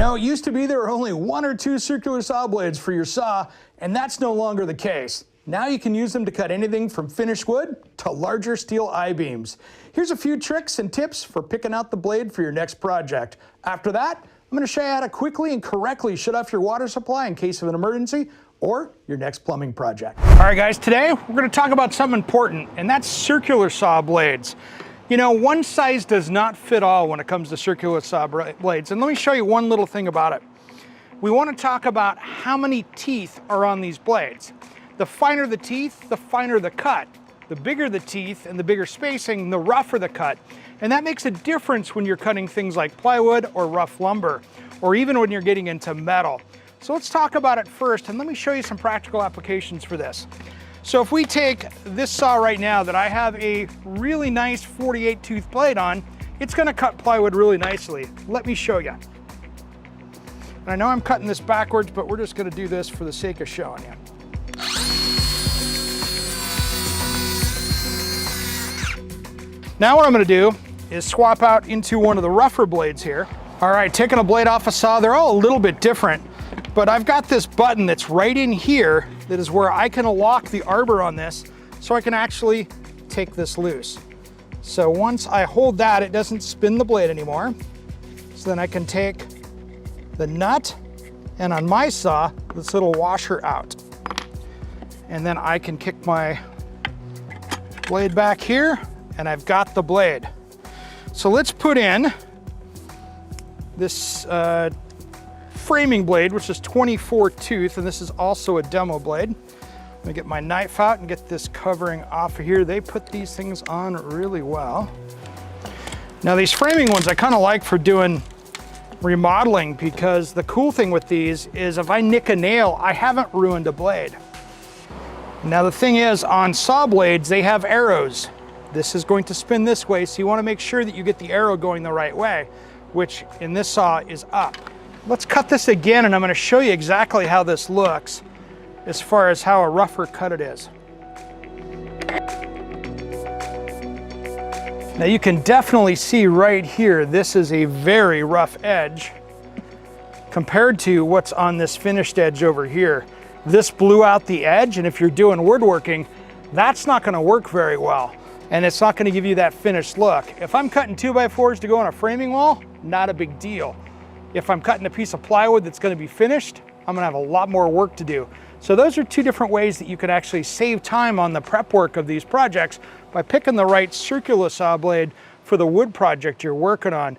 know, it used to be there were only 1 or 2 circular saw blades for your saw, and that's no longer the case. Now you can use them to cut anything from finished wood to larger steel I-beams. Here's a few tricks and tips for picking out the blade for your next project. After that, I'm going to show you how to quickly and correctly shut off your water supply in case of an emergency or your next plumbing project. All right guys, today we're going to talk about something important, and that's circular saw blades. You know, one size does not fit all when it comes to circular saw blades, and let me show you one little thing about it. We want to talk about how many teeth are on these blades. The finer the teeth, the finer the cut. The bigger the teeth and the bigger spacing, the rougher the cut. And that makes a difference when you're cutting things like plywood or rough lumber, or even when you're getting into metal. So let's talk about it first, and let me show you some practical applications for this. So if we take this saw right now that I have a really nice 48 tooth blade on, it's gonna cut plywood really nicely. Let me show you. And I know I'm cutting this backwards, but we're just gonna do this for the sake of showing you. Now what I'm gonna do is swap out into one of the rougher blades here. All right, taking a blade off a saw, they're all a little bit different, but I've got this button that's right in here that is where I can lock the arbor on this so I can actually take this loose. So once I hold that, it doesn't spin the blade anymore. So then I can take the nut and on my saw, this little washer out. And then I can kick my blade back here and I've got the blade. So let's put in this framing blade, which is 24 tooth, and this is also a demo blade. Let me get my knife out and get this covering off of here. They put these things on really well. Now these framing ones I kind of like for doing remodeling, because the cool thing with these is if I nick a nail, I haven't ruined a blade. Now the thing is, on saw blades, they have arrows. This is going to spin this way, so you want to make sure that you get the arrow going the right way, which in this saw is up. Let's cut this again, and I'm going to show you exactly how this looks as far as how a rougher cut it is. Now you can definitely see right here, this is a very rough edge compared to what's on this finished edge over here. This blew out the edge, and if you're doing woodworking, that's not going to work very well. And it's not going to give you that finished look. If I'm cutting 2x4s to go on a framing wall, not a big deal. If I'm cutting a piece of plywood that's going to be finished, I'm going to have a lot more work to do. So those are two different ways that you can actually save time on the prep work of these projects by picking the right circular saw blade for the wood project you're working on.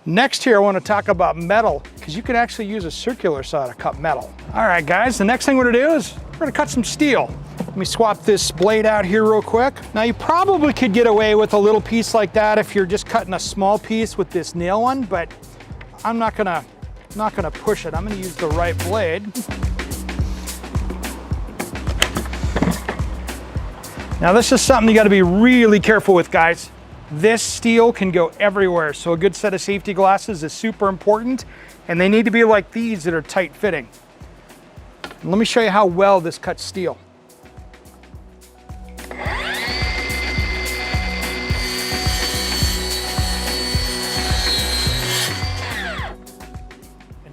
Next here, I want to talk about metal, because you can actually use a circular saw to cut metal. All right, guys, the next thing we're going to do is we're going to cut some steel. Let me swap this blade out here real quick. Now you probably could get away with a little piece like that if you're just cutting a small piece with this nail one, but I'm not gonna push it. I'm gonna use the right blade. Now this is something you gotta be really careful with, guys. This steel can go everywhere, so a good set of safety glasses is super important, and they need to be like these that are tight fitting. And let me show you how well this cuts steel.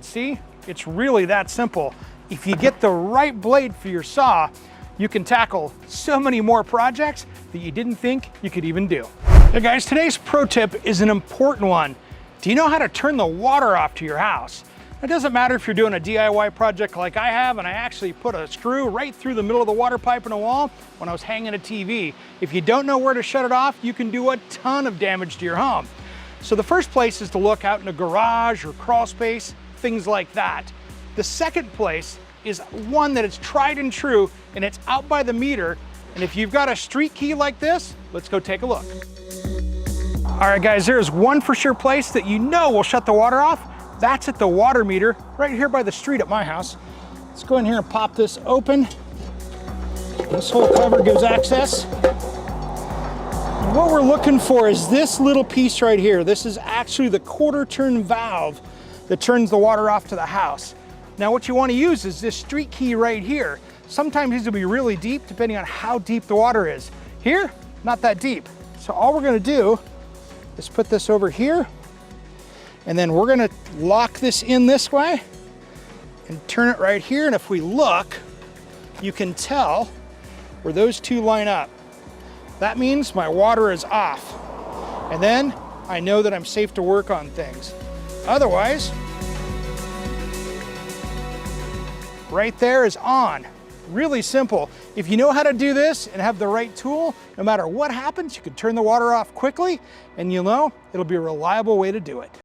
See, it's really that simple. If you get the right blade for your saw, you can tackle so many more projects that you didn't think you could even do. Hey guys, today's pro tip is an important one. Do you know how to turn the water off to your house? It doesn't matter if you're doing a DIY project like I have, and I actually put a screw right through the middle of the water pipe in a wall when I was hanging a TV. If you don't know where to shut it off, you can do a ton of damage to your home. So the first place is to look out in a garage or crawl space, things like that. The second place is one that is tried and true, and it's out by the meter. And if you've got a street key like this, let's go take a look. All right, guys, there's one for sure place that you know will shut the water off. That's at the water meter right here by the street at my house. Let's go in here and pop this open. This whole cover gives access. And what we're looking for is this little piece right here. This is actually the quarter turn valve that turns the water off to the house. Now what you want to use is this street key right here. Sometimes these will be really deep depending on how deep the water is. Here, not that deep. So all we're going to do is put this over here, And then we're gonna lock this in this way and turn it right here. And if we look, you can tell where those two line up. That means my water is off. And then I know that I'm safe to work on things. Otherwise, right there is on. Really simple. If you know how to do this and have the right tool, no matter what happens, you can turn the water off quickly, and you'll know it'll be a reliable way to do it.